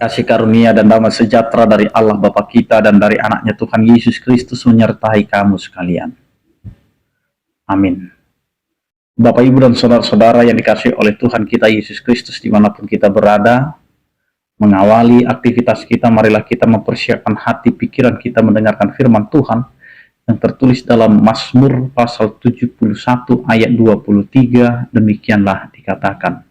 Kasih karunia dan damai sejahtera dari Allah Bapa kita dan dari anaknya Tuhan Yesus Kristus menyertai kamu sekalian. Amin. Bapak, Ibu, dan saudara-saudara yang dikasihi oleh Tuhan kita Yesus Kristus dimanapun kita berada, mengawali aktivitas kita, marilah kita mempersiapkan hati pikiran kita mendengarkan firman Tuhan yang tertulis dalam Mazmur pasal 71 ayat 23, demikianlah dikatakan.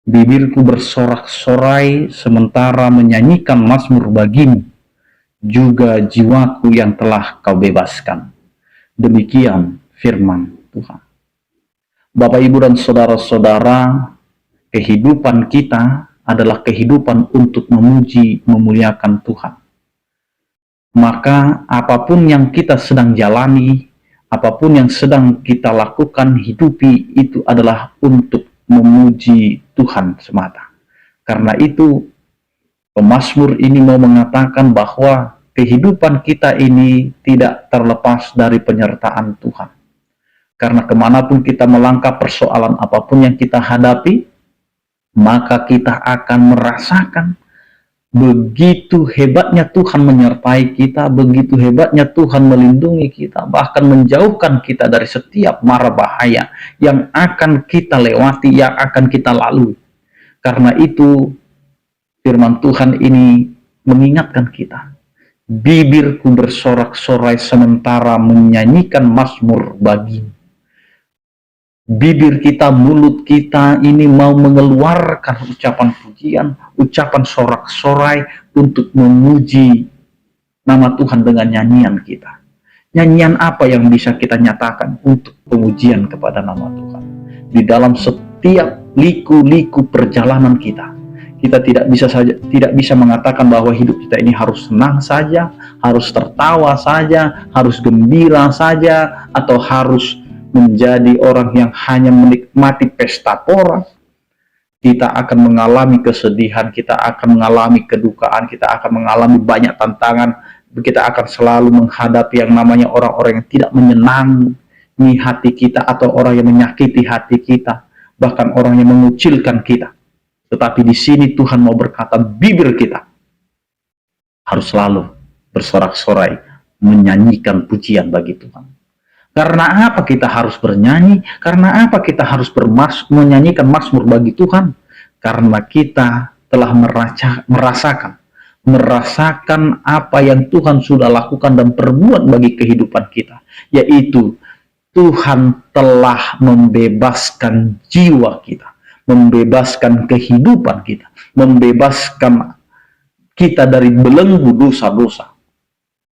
Bibirku bersorak-sorai sementara menyanyikan mazmur bagimu, juga jiwaku yang telah kau bebaskan. Demikian firman Tuhan. Bapak, Ibu, dan saudara-saudara, kehidupan kita adalah kehidupan untuk memuji, memuliakan Tuhan. Maka apapun yang kita sedang jalani, apapun yang sedang kita lakukan, hidupi, itu adalah untuk memuji Tuhan semata. Karena itu pemazmur ini mau mengatakan bahwa kehidupan kita ini tidak terlepas dari penyertaan Tuhan. Karena kemanapun kita melangkah, persoalan apapun yang kita hadapi, maka kita akan merasakan begitu hebatnya Tuhan menyertai kita, begitu hebatnya Tuhan melindungi kita, bahkan menjauhkan kita dari setiap mara bahaya yang akan kita lewati, yang akan kita lalui. Karena itu firman Tuhan ini mengingatkan kita, bibirku bersorak-sorai sementara menyanyikan mazmur bagimu. Bibir kita, mulut kita ini mau mengeluarkan ucapan pujian, ucapan sorak-sorai untuk memuji nama Tuhan dengan nyanyian kita. Nyanyian apa yang bisa kita nyatakan untuk pemujian kepada nama Tuhan? Di dalam setiap liku-liku perjalanan kita, kita tidak bisa mengatakan bahwa hidup kita ini harus senang saja, harus tertawa saja, harus gembira saja, atau harus menjadi orang yang hanya menikmati pesta pora. Kita akan mengalami kesedihan, kita akan mengalami kedukaan, kita akan mengalami banyak tantangan, kita akan selalu menghadapi yang namanya orang-orang yang tidak menyenangi hati kita, atau orang yang menyakiti hati kita, bahkan orang yang mengucilkan kita. Tetapi di sini Tuhan mau berkata, bibir kita harus selalu bersorak-sorai menyanyikan pujian bagi Tuhan. Karena apa kita harus bernyanyi? Karena apa kita harus menyanyikan mazmur bagi Tuhan? Karena kita telah merasakan apa yang Tuhan sudah lakukan dan perbuat bagi kehidupan kita. Yaitu Tuhan telah membebaskan jiwa kita, membebaskan kehidupan kita, membebaskan kita dari belenggu dosa-dosa.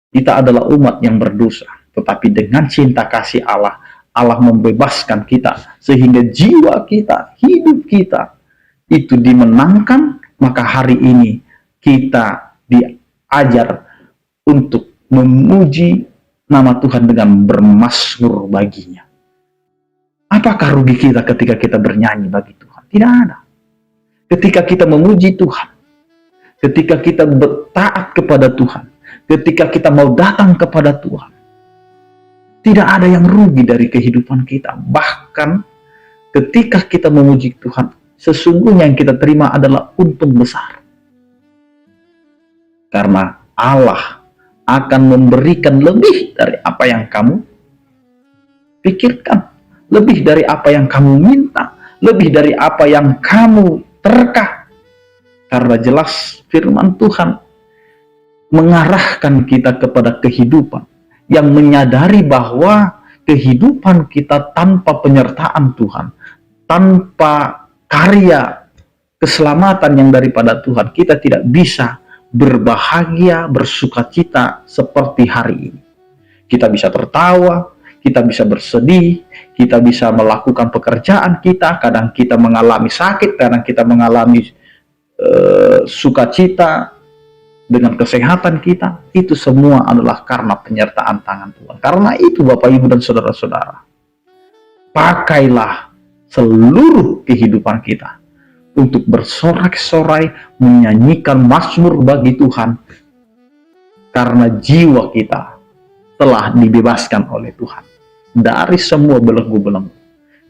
Kita adalah umat yang berdosa. Tetapi dengan cinta kasih Allah, Allah membebaskan kita sehingga jiwa kita, hidup kita itu dimenangkan. Maka hari ini kita diajar untuk memuji nama Tuhan dengan bermazmur baginya. Apakah rugi kita ketika kita bernyanyi bagi Tuhan? Tidak ada. Ketika kita memuji Tuhan, ketika kita bertaat kepada Tuhan, ketika kita mau datang kepada Tuhan, tidak ada yang rugi dari kehidupan kita. Bahkan ketika kita memuji Tuhan, sesungguhnya yang kita terima adalah untung besar. Karena Allah akan memberikan lebih dari apa yang kamu pikirkan, lebih dari apa yang kamu minta, lebih dari apa yang kamu terka. Karena jelas firman Tuhan mengarahkan kita kepada kehidupan yang menyadari bahwa kehidupan kita tanpa penyertaan Tuhan, tanpa karya keselamatan yang daripada Tuhan, kita tidak bisa berbahagia, bersukacita seperti hari ini. Kita bisa tertawa, kita bisa bersedih, kita bisa melakukan pekerjaan kita, kadang kita mengalami sakit, kadang kita mengalami sukacita dengan kesehatan kita. Itu semua adalah karena penyertaan tangan Tuhan. Karena itu Bapak, Ibu, dan saudara-saudara, pakailah seluruh kehidupan kita untuk bersorak-sorai menyanyikan mazmur bagi Tuhan, karena jiwa kita telah dibebaskan oleh Tuhan dari semua belenggu-belenggu,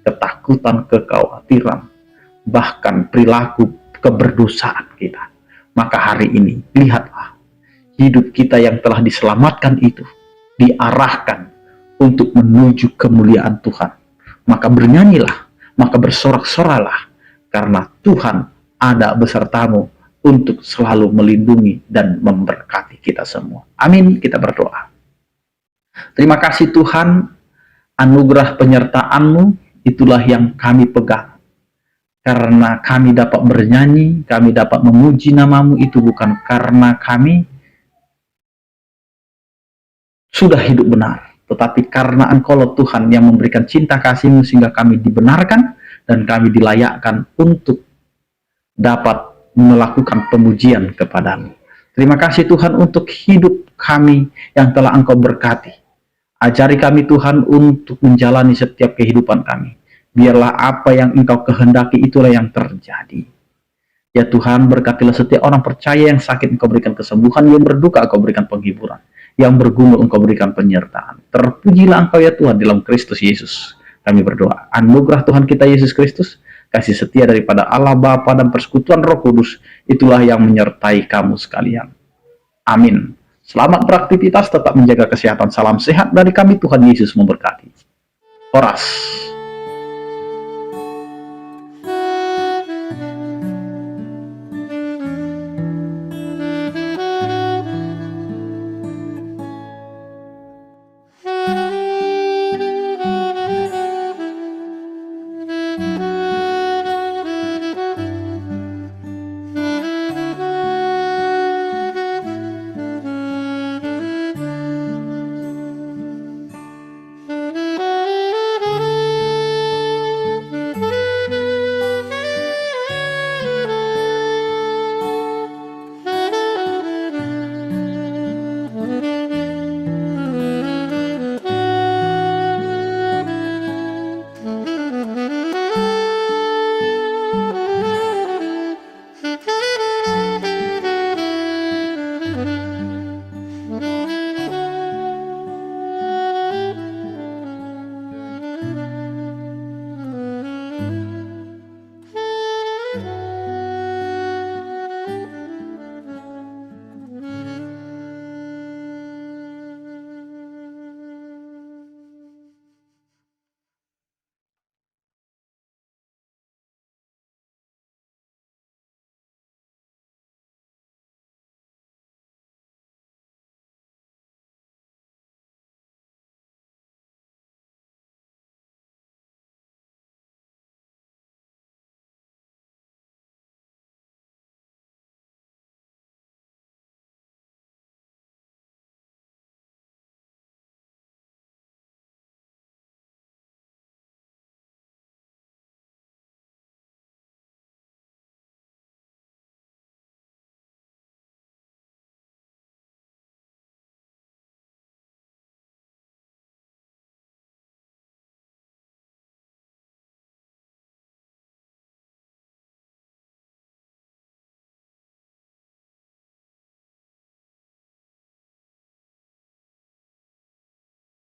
ketakutan, kekhawatiran, bahkan perilaku keberdosaan kita. Maka hari ini, lihatlah, hidup kita yang telah diselamatkan itu diarahkan untuk menuju kemuliaan Tuhan. Maka bernyanyilah, maka bersorak-soralah, karena Tuhan ada besertamu untuk selalu melindungi dan memberkati kita semua. Amin, kita berdoa. Terima kasih Tuhan, anugerah penyertaan-Mu itulah yang kami pegang. Karena kami dapat bernyanyi, kami dapat memuji nama-Mu itu bukan karena kami sudah hidup benar, tetapi karena Engkau Tuhan yang memberikan cinta kasih-Mu sehingga kami dibenarkan dan kami dilayakkan untuk dapat melakukan pemujian kepadamu. Terima kasih Tuhan untuk hidup kami yang telah Engkau berkati. Ajari kami Tuhan untuk menjalani setiap kehidupan kami. Biarlah apa yang Engkau kehendaki itulah yang terjadi. Ya Tuhan, berkatilah setiap orang percaya yang sakit Engkau berikan kesembuhan, yang berduka Engkau berikan penghiburan, yang bergumul Engkau berikan penyertaan. Terpujilah Engkau ya Tuhan dalam Kristus Yesus. Kami berdoa, anugerah Tuhan kita Yesus Kristus, kasih setia daripada Allah Bapa dan persekutuan Roh Kudus, itulah yang menyertai kamu sekalian. Amin. Selamat beraktivitas, tetap menjaga kesehatan. Salam sehat dari kami, Tuhan Yesus memberkati. Horas.